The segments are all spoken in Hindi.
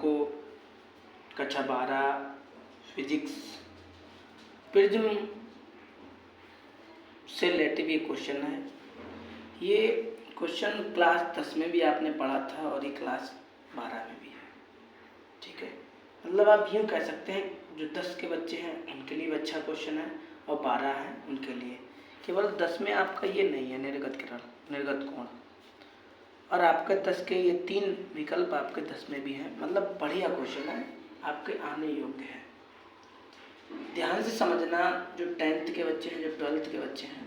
आपको कक्षा 12 फिजिक्स प्रिज्म से रिलेटिव ये क्वेश्चन है। ये क्वेश्चन क्लास 10 में भी आपने पढ़ा था और ये क्लास 12 में भी है। ठीक है, मतलब आप यूँ कह सकते हैं जो 10 के बच्चे हैं उनके लिए भी अच्छा क्वेश्चन है और 12 है उनके लिए। केवल 10 में आपका ये नहीं है निर्गत किरण, निर्गत कोण, और आपके 10 के ये 3 विकल्प आपके 10 में भी हैं। मतलब बढ़िया क्वेश्चन है, आपके आने योग्य है। ध्यान से समझना, जो 10th के बच्चे हैं, जो 12th के बच्चे हैं,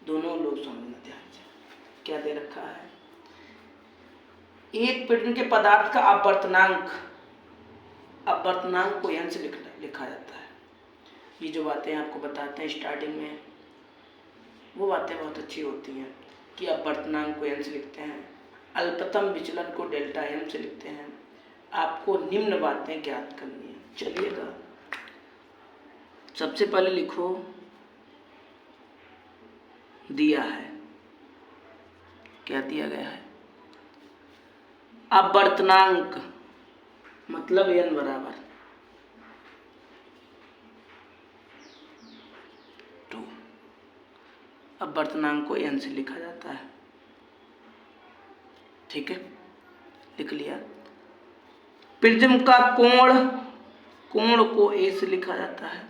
दोनों लोग समझना ध्यान से। क्या दे रखा है? एक प्रिज्म के पदार्थ का अपवर्तनांक को n से लिखा जाता है। ये जो बातें आपको बताते हैं स्टार्टिंग में, वो बातें बहुत अच्छी होती हैं कि अपवर्तनांक को n से लिखते हैं, अल्पतम विचलन को डेल्टा m से लिखते हैं। आपको निम्न बातें ज्ञात करनी है। चलिएगा, सबसे पहले लिखो, दिया है, क्या दिया गया है? अपवर्तनांक मतलब n बराबर 2। अपवर्तनांक को n से लिखा जाता है। ठीक है, लिख लिया। प्रिज्म का कोण को a से लिखा जाता है।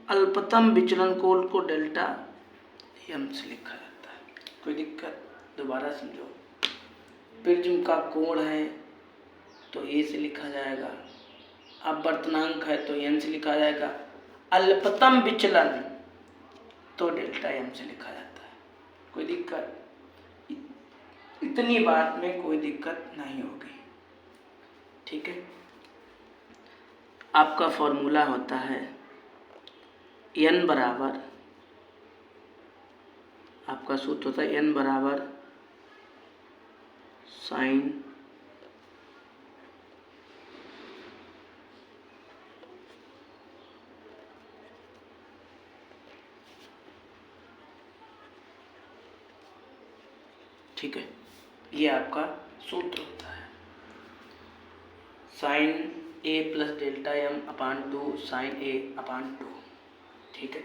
अल्पतम विचलन कोण को डेल्टा m से लिखा जाता है। कोई दिक्कत? दोबारा समझो, प्रिज्म का कोण है तो a से लिखा जाएगा, अपवर्तनांक है तो n से लिखा जाएगा, अल्पतम विचलन तो डेल्टा m से लिखा जाता है। कोई दिक्कत? इतनी बात में कोई दिक्कत नहीं होगी। ठीक है, आपका फॉर्मूला होता है n बराबर, आपका सूत्र होता है n बराबर साइन ठीक है, ये आपका सूत्र होता है sine a plus delta m upon 2 sine a upon 2। ठीक है,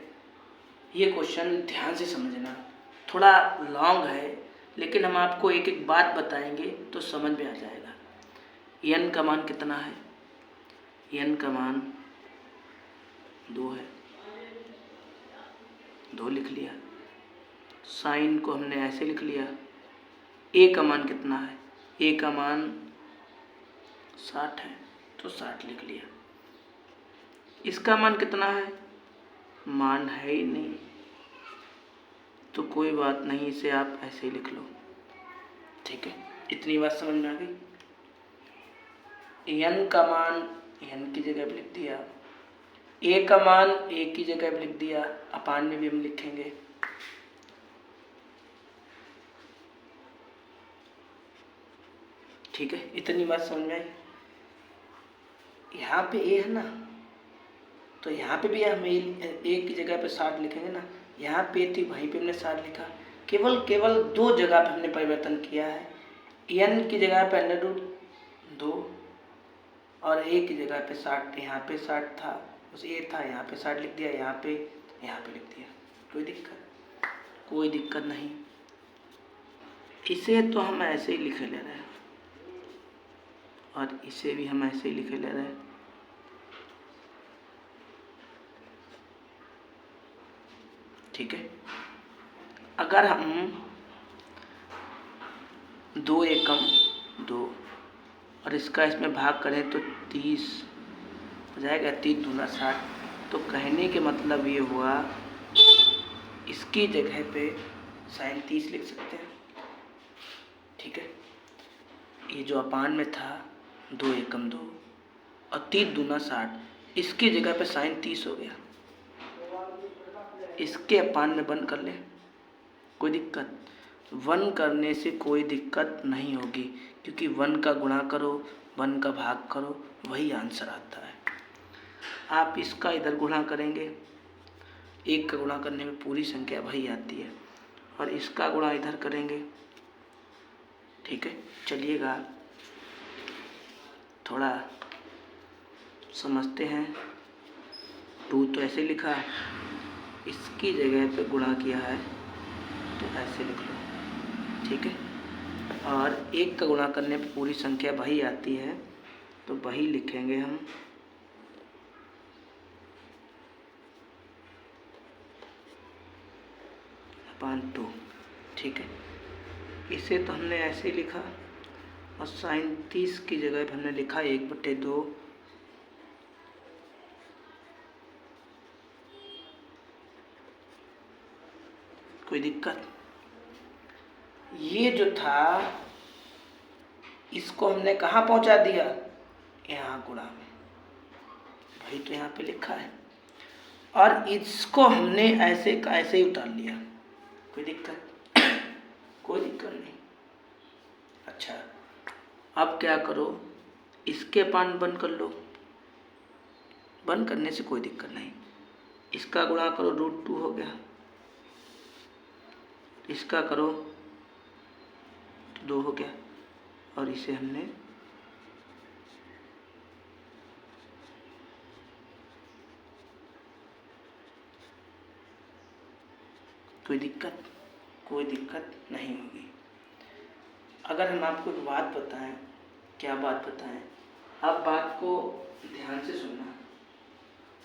ये क्वेश्चन ध्यान से समझना, थोड़ा लॉन्ग है लेकिन हम आपको एक एक बात बताएंगे तो समझ में आ जाएगा। n का मान कितना है? n का मान 2 है, 2 लिख लिया। साइन को हमने ऐसे लिख लिया। a का मान कितना है? a का मान 60 है तो 60 लिख लिया। इसका मान कितना है? मान है ही नहीं तो कोई बात नहीं, इसे आप ऐसे ही लिख लो। ठीक है, इतनी बात समझ में आ गई। n का मान n की जगह पे लिख दिया, a का मान a की जगह पे लिख दिया, अपान में भी हम लिखेंगे। ठीक है, इतनी बात समझ में आई। यहाँ पे a है ना, तो यहाँ पे भी हम a की जगह पे 60 लिखेंगे ना। यहाँ पे थी, वहीं पे हमने 60 लिखा। केवल 2 जगह पे हमने परिवर्तन किया है। n की जगह पे √2 और a की जगह पे 60। यहाँ पे 60 था, उस a था, यहाँ पे 60 लिख दिया, यहाँ पे लिख दिया। कोई दिक्कत? कोई दिक्कत नहीं। इसे तो हम ऐसे ही लिखे ले रहे हैं और इसे भी हम ऐसे ही लिखे ले रहे हैं। ठीक है, अगर हम 2 एकम 2 और इसका इसमें भाग करें तो 30 हो जाएगा। 3 दूना 60। तो कहने के मतलब ये हुआ, इसकी जगह पे साइन 30 लिख सकते हैं। ठीक है, ये जो अपान में था 2 एकम 2 और 3 दूना 60, इसकी जगह पे साइन 30 हो गया। इसके अपान में 1 कर ले, कोई दिक्कत? 1 करने से कोई दिक्कत नहीं होगी, क्योंकि 1 का गुणा करो, 1 का भाग करो, वही आंसर आता है। आप इसका इधर गुणा करेंगे, 1 का गुणा करने में पूरी संख्या वही आती है, और इसका गुणा इधर करेंगे। ठीक है, चलिएगा थोड़ा समझते हैं। 2 तो ऐसे लिखा, इसकी जगह पे गुणा किया है तो ऐसे लिख लो, ठीक है। और 1 का गुणा करने पे पूरी संख्या वही आती है, तो वही लिखेंगे हम। अपान 2, ठीक है। इसे तो हमने ऐसे लिखा, और साइन 30 की जगह पे हमने लिखा 1/2। कोई दिक्कत? ये जो था इसको हमने कहाँ पहुंचा दिया? यहाँ गुणा में, भाई तो यहाँ पे लिखा है। और इसको हमने ऐसे का ऐसे ही उतार लिया। कोई दिक्कत? कोई दिक्कत नहीं। अच्छा, अब क्या करो, इसके पान बंद कर लो। बंद करने से कोई दिक्कत नहीं। इसका गुणा करो, √2 हो गया। इसका करो तो 2 हो गया। और इसे हमने कोई दिक्कत? कोई दिक्कत नहीं होगी। अगर हम आपको एक बात बताएं, क्या बात बताएं? आप बात को ध्यान से सुनना।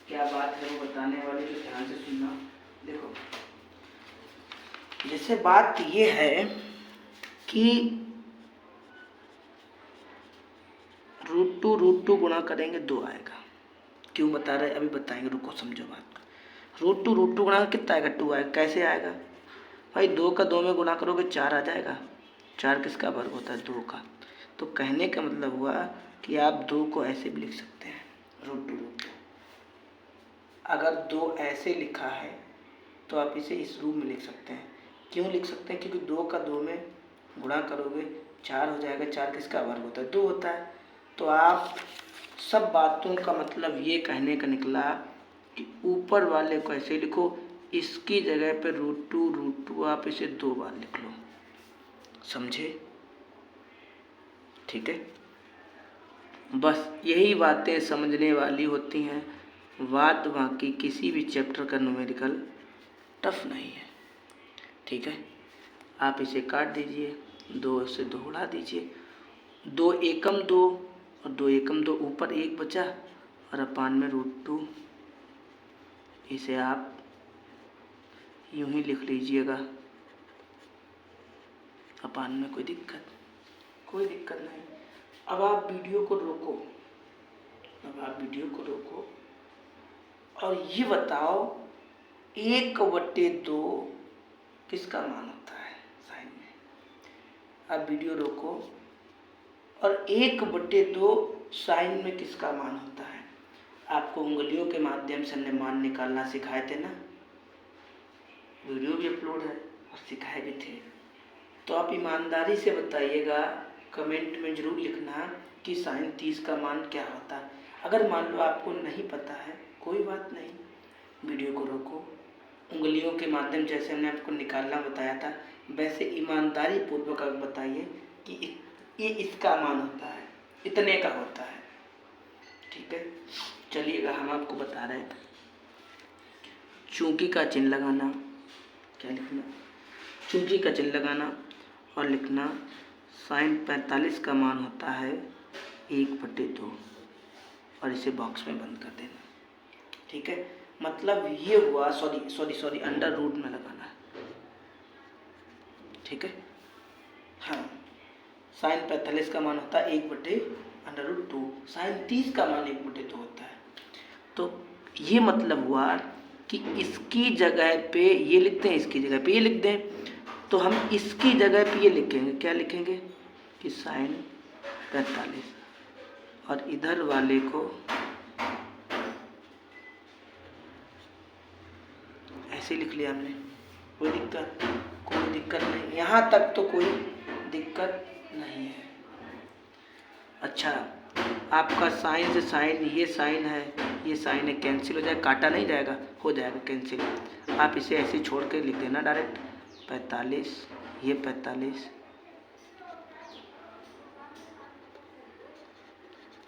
क्या बात है वो बताने वाले, तो ध्यान से सुनना। देखो, जैसे बात ये है कि √2 गुणा करेंगे 2 आएगा। क्यों बता रहे, अभी बताएंगे, रुको समझो बात। √2 गुणा कितना आएगा? 2 आएगा। कैसे आएगा भाई? 2 का 2 में गुणा करोगे 4 आ जाएगा। 4 किसका वर्ग होता है? 2 का। तो कहने का मतलब हुआ कि आप 2 को ऐसे भी लिख सकते हैं, √2। अगर 2 ऐसे लिखा है तो आप इसे इस रूप में लिख सकते हैं। क्यों लिख सकते हैं? क्योंकि 2 का 2 में गुणा करोगे 4 हो जाएगा। 4 किसका वर्ग होता है? 2 होता है। तो आप सब बातों का मतलब ये कहने का निकला कि ऊपर वाले को ऐसे लिखो, इसकी जगह पे √2 आप इसे 2 बार लिख लो। समझे? ठीक है। बस यही बातें समझने वाली होती हैं। बात बाकी किसी भी चैप्टर का न्यूमेरिकल टफ नहीं है। ठीक है, आप इसे काट दीजिए, 2 से 2 उड़ा दीजिए, 2 एकम 2 और 2 एकम 2, ऊपर 1 बचा और अपान में √2। इसे आप यूं ही लिख लीजिएगा अपान में। कोई दिक्कत? कोई दिक्कत नहीं। अब आप वीडियो को रोको, और ये बताओ 1/2 किसका मान होता है साइन में? आप वीडियो रोको, और 1/2 साइन में किसका मान होता है? आपको उंगलियों के माध्यम से हमने मान निकालना सिखाए थे ना, वीडियो भी अपलोड है और सिखाए भी थे। तो आप ईमानदारी से बताइएगा, कमेंट में ज़रूर लिखना कि साइन 30 का मान क्या होता है। अगर मान लो आपको नहीं पता है, कोई बात नहीं, वीडियो को रोको, उंगलियों के माध्यम जैसे हमने आपको निकालना बताया था वैसे ईमानदारी पूर्वक आप बताइए कि ये इसका मान होता है, इतने का होता है। ठीक है, चलिएगा हम आपको बता रहे हैं। चूंकि का चिन्ह लगाना, क्या लिखना? चूंकि का चिन्ह लगाना और लिखना साइन 45 का मान होता है 1/2, और इसे बॉक्स में बंद कर देना। ठीक है, मतलब ये हुआ, सॉरी अंडर रूट में लगाना है। ठीक है, हाँ, साइन 45 का मान होता है 1/√2, साइन 30 का मान 1/2 होता है। तो ये मतलब हुआ कि इसकी जगह पे ये लिखते हैं, इसकी जगह पे ये लिख दें, तो हम इसकी जगह पे ये लिखेंगे, क्या लिखेंगे कि साइन 45, और इधर वाले को ऐसे लिख लिया हमने। कोई दिक्कत? कोई दिक्कत नहीं, यहाँ तक तो कोई दिक्कत नहीं है। अच्छा, आपका साइन से साइन, ये साइन है कैंसिल हो जाएगा, काटा नहीं जाएगा, हो जाएगा कैंसिल। आप इसे ऐसे छोड़ के लिख देना डायरेक्ट 45, ये 45,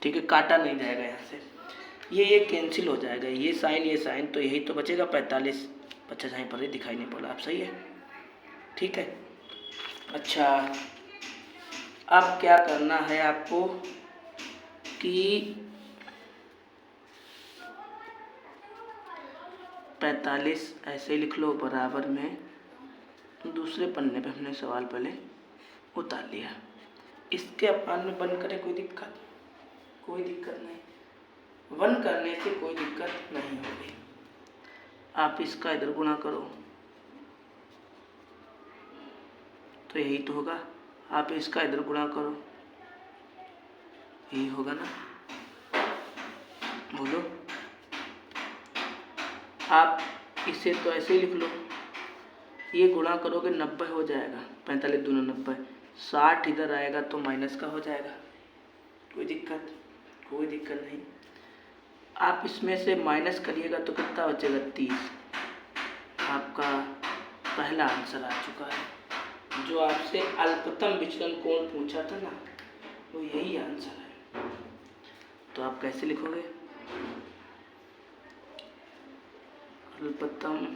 ठीक है, काटा नहीं जाएगा यहाँ से, ये कैंसिल हो जाएगा, ये साइन, तो यही तो बचेगा 45। बच्चा जहाँ पर ही दिखाई नहीं पड़ा, आप सही है, ठीक है। अच्छा, अब क्या करना है आपको कि 45 ऐसे लिख लो बराबर में, दूसरे पन्ने पे हमने सवाल पहले उतार लिया, इसके अपान में बंद करें, कोई दिक्कत नहीं, वन करने से कोई दिक्कत नहीं होगी। आप इसका इधर गुणा करो तो यही तो होगा, आप इसका इधर गुणा करो, यही होगा ना, बोलो। आप इसे तो ऐसे ही लिख लो, ये गुणा करोगे 90 हो जाएगा, 45 दूना 90, 60 इधर आएगा तो माइनस का हो जाएगा, कोई दिक्कत नहीं। आप इसमें से माइनस करिएगा तो कितना बचेगा, 30। आपका पहला आंसर आ चुका है। जो आपसे अल्पतम विचलन कोण पूछा था ना, वो यही आंसर है। तो आप कैसे लिखोगे, अल्पतम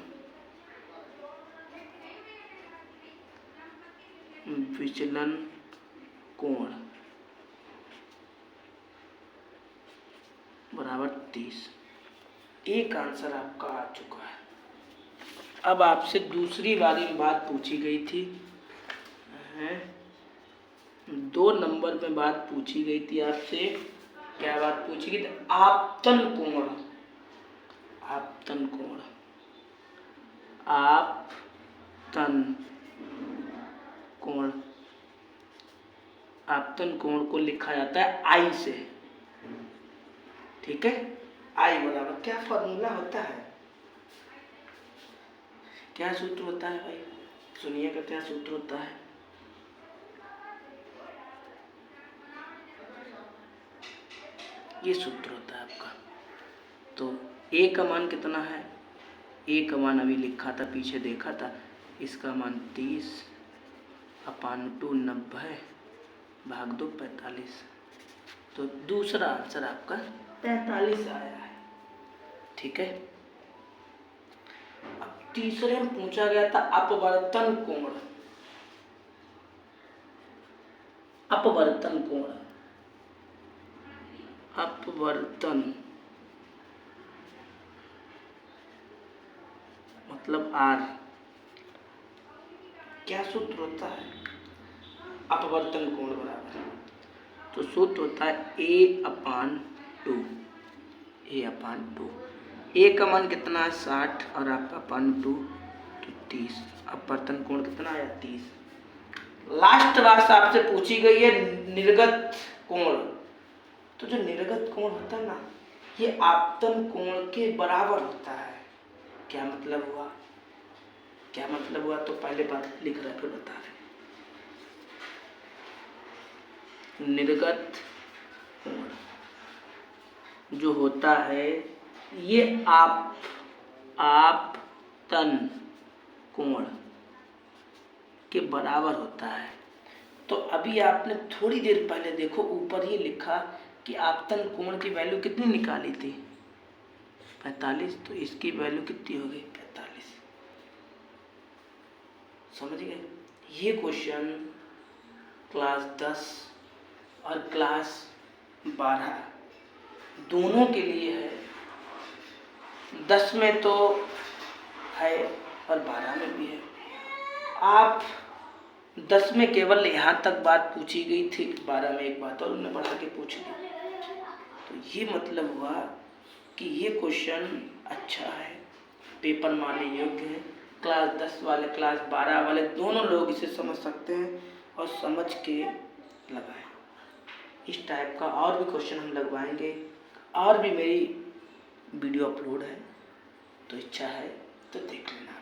विचलन कोण बराबर 30। एक आंसर आपका आ चुका है। अब आपसे दूसरी वाली बात पूछी गई थी, 2 नंबर में बात पूछी गई थी आपसे, क्या बात पूछी गई थी, आपतन कोण, आपतन कोण को लिखा जाता है आई से, ठीक है। आई बराबर क्या फॉर्मूला होता है, क्या सूत्र होता है भाई, सुनिएगा क्या सूत्र होता है। ये सूत्र होता है आपका। तो ए का मान कितना है, ए का मान अभी लिखा था, पीछे देखा था, इसका मान 30/2 90 भाग 2 45। तो दूसरा आंसर आपका 45 आया है, ठीक है। अब तीसरे में पूछा गया था अपवर्तन कोण, अपवर्तन मतलब आर, क्या सूत्र होता है अपवर्तन कोण बराबर, तो सूत्र होता है A/2, ए का मान कितना है 60 और आपका अपान 2 तो 30। अपवर्तन कोण कितना आया 30। लास्ट बात आपसे पूछी गई है निर्गत कोण, तो जो निर्गत कोण होता है ना, ये आपतन कोण के बराबर होता है। क्या मतलब हुआ, तो पहले बात लिख रहा है फिर बता रहे। निर्गत कोण जो होता है ये आपतन कोण के बराबर होता है। तो अभी आपने थोड़ी देर पहले देखो ऊपर ही लिखा कि आपतन कोण की वैल्यू कितनी निकाली थी 45, तो इसकी वैल्यू कितनी होगी 45। समझ गए। ये क्वेश्चन क्लास 10 और क्लास 12 दोनों के लिए है। 10 में तो है और 12 में भी है। आप 10 में केवल यहाँ तक बात पूछी गई थी, 12 में एक बात और उन्होंने बढ़ा के पूछ ली। तो ये मतलब हुआ कि ये क्वेश्चन अच्छा है, पेपर मारने योग्य है। क्लास 10 वाले क्लास 12 वाले दोनों लोग इसे समझ सकते हैं और समझ के लगाएं। इस टाइप का और भी क्वेश्चन हम लगवाएंगे, और भी मेरी वीडियो अपलोड है, तो इच्छा है तो देख लेना,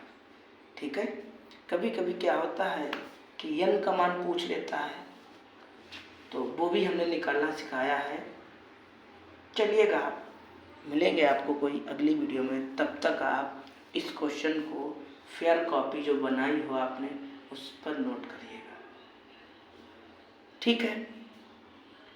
ठीक है। कभी कभी क्या होता है कि यन का मान पूछ लेता है, तो वो भी हमने निकालना सिखाया है। चलिएगा, आप मिलेंगे आपको कोई अगली वीडियो में। तब तक आप इस क्वेश्चन को फेयर कॉपी जो बनाई हो आपने उस पर नोट करिएगा, ठीक है।